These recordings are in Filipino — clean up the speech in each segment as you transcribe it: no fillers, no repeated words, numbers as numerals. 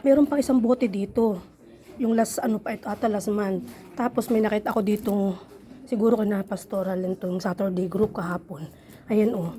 Meron pang isang bote dito. Yung last ano pa ito ata last month. Tapos may nakita ako ditong siguro kina pastoral itong Saturday group kahapon. Ayan oh.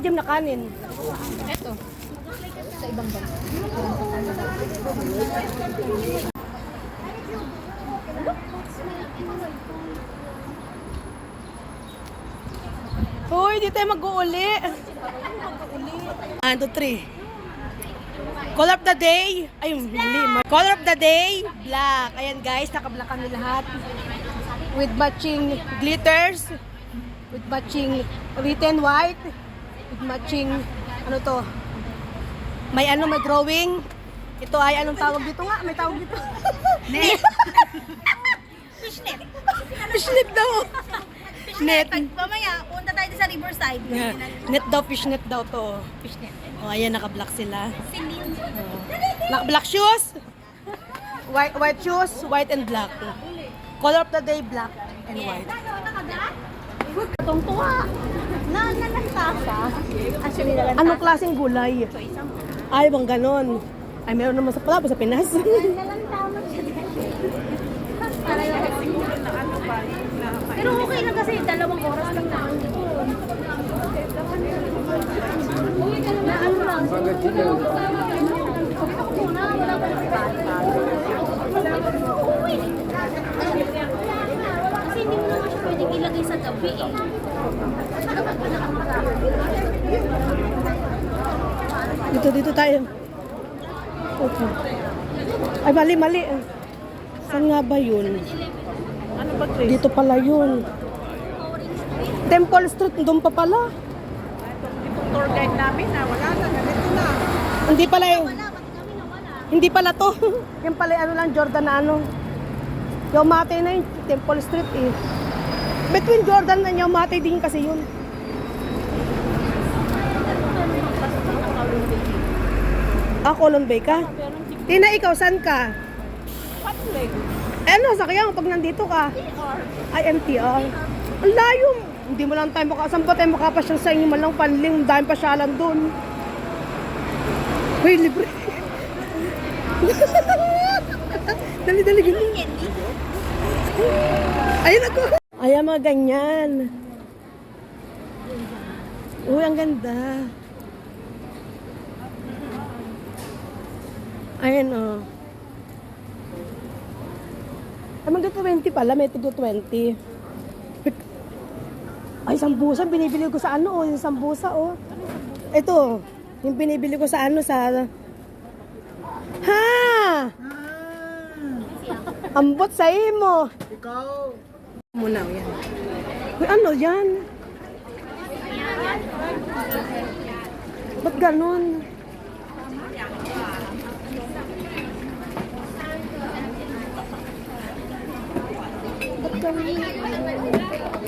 Jam na kanin. Eto. Sa ibang bansa. Hoy, di tayo mag-uuli. 1, 2, 3. Color of the day. Ayun, mali. Color of the day, black. Ayan guys, naka-black kami lahat. With matching glitters. With matching written white. With matching, ano to? May drawing. Ito ay, anong tawag dito nga? May tawag dito. Net. Fishnet. Fishnet daw. Net. Mamaya, punta tayo sa Riverside. Yeah. Net daw, fishnet daw to. Fishnet. Oh, ayan, naka-black sila. Celine. Black shoes. White shoes, white and black. Color of the day, black and white. Tungtunga. Nalantasa. Actually, nalantasa. Anong klaseng gulay? Ay, bang ganon. Ay, meron naman sa Palabo, sa Pinas. Nalantama siya din. Pero okay na kasi 2 oras lang na. Na ano lang. Kasi hindi mo naman siya pwedeng ilagay sa gabi eh. Dito tayo. Okay. Ay, mali. Saan nga ba yun? Ano ba ito? Dito pala yun. Temple Street, doon pa pala. Itong tour guide namin na wala na. Ganito na. Hindi pala yun. Hindi pala to. Yan pala ano lang, Jordan na ano. Yaumate na yun, Temple Street eh. Between Jordan and Yaumate din kasi yun. Colon Bay ka? Tina, ikaw, saan ka? Patleg. Ano, sakyan pag nandito ka? Ay, MTR. Ang layo. Hindi mo lang tayo saan pa tayo makapasyal sa inyo malang panling, dahil pasyalan doon. Uy, libre. Dali, gini. Ayun ako. Ayan, mga ganyan. Uy, ang ganda. Ayan, oh. Ay, mag-20 pala. May tigo 20. Ay, sambusa. Binibili ko sa ano, oh. Yung sambusa, oh. Ito. Yung binibili ko sa ano, sa... Ha! Ambot sa imo. Ikaw. Muna, yan. Uy, ano yan? Ba't ganon?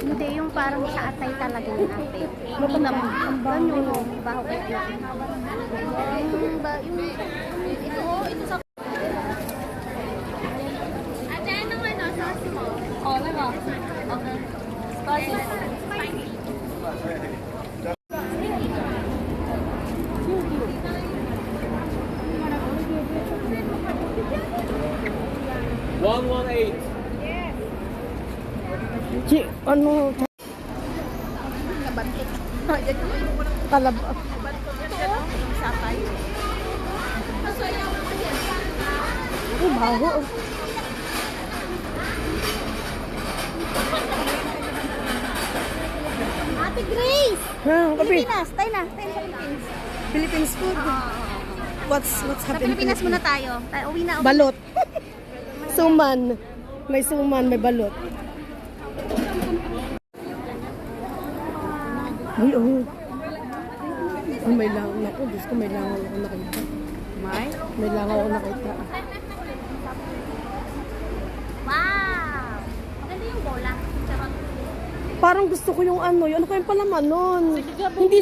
Hindi, yung parang sa atay talaga yung natin. Hindi naman. Ganyan yung baho kayo. Ito sa... Ate, anong ano? Sauce mo? Oo, ano? Okay. Spicy. Ano? Kabantik. Talab. Sapay. Ay, baho. Ate Grace! Ha, kape. Pilipinas. Tayo na. Tayo sa Philippines. Philippines food. What's Sa happening? Pilipinas muna tayo. Uwi na. Balot. Suman. May suman, may balot. Ay, oh. Oh, may langaw ako. Diyos ko, may langaw ako nakita. May langaw ako nakita. Wow! Maganda yung bola. Charot. Parang gusto ko yung ano. Ano kayong palaman nun? Hindi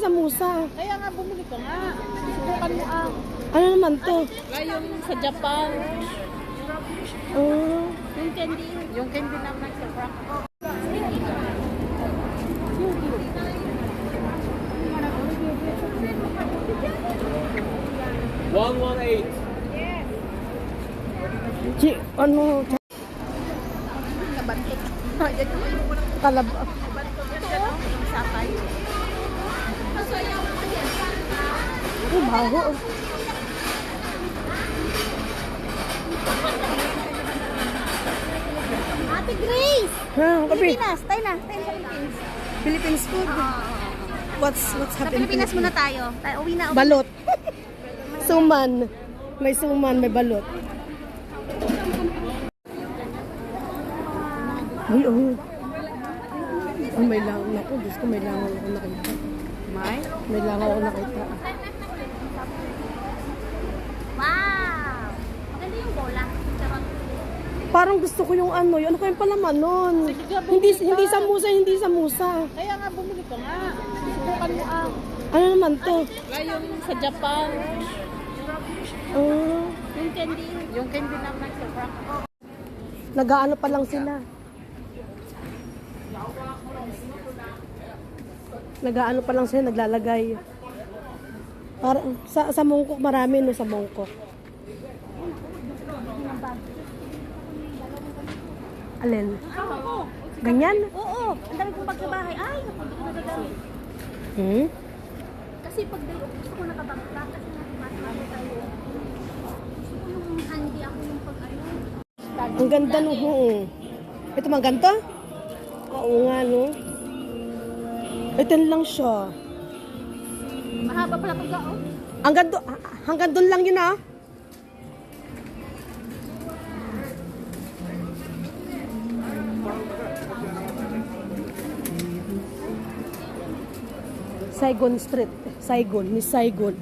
samusa. Kaya nga bumili ka nga. Subukan mo ang Ano naman to? yung sa Japan. Ah. Yung candy. Yung candy naman sa Frank. Ano? Kabantik. Talab. Sapay. Baho. Ate Grace! Ha, kape. Pilipinas, tayo na. Tayo sa Philippines. Philippines food. What's Sa happening? Pilipinas muna tayo. Tayo, uwi na. Balot. Suman. May suman, may balot. Ay, oh. Oh, may langaw. Naku, Diyos ko, may langaw ako nakita. May langaw ako nakita. Wow! Maganda yung bola. Charot. Parang gusto ko yung ano, ano kayong palaman nun? Hindi samusa. Kaya nga bumili ka nga. Subukan mo ang. Ano naman to? Yung sa Japan. Ah, Yung candy. Yung candy na nag-surprise. nag-aano pa lang sila. Nag-aano pa lang sila, naglalagay. Para, sa mongkok marami no, sa mongkok. Alin? Ganyan? Oo, ang dami kong bag sa bahay. Ay, naku, hindi ko nagagamit. Hmm? Kasi pag gusto ko nakabangka, kasi nakabangka tayo. Gusto ko yung handy ako yung pag ano. Ang ganda no. Ito mang ganito? Oo nga no. Ito lang siya. Mahaba pala pag oh. Hanggang doon lang yun ah. Saigon Street. Saigon, Miss Saigon.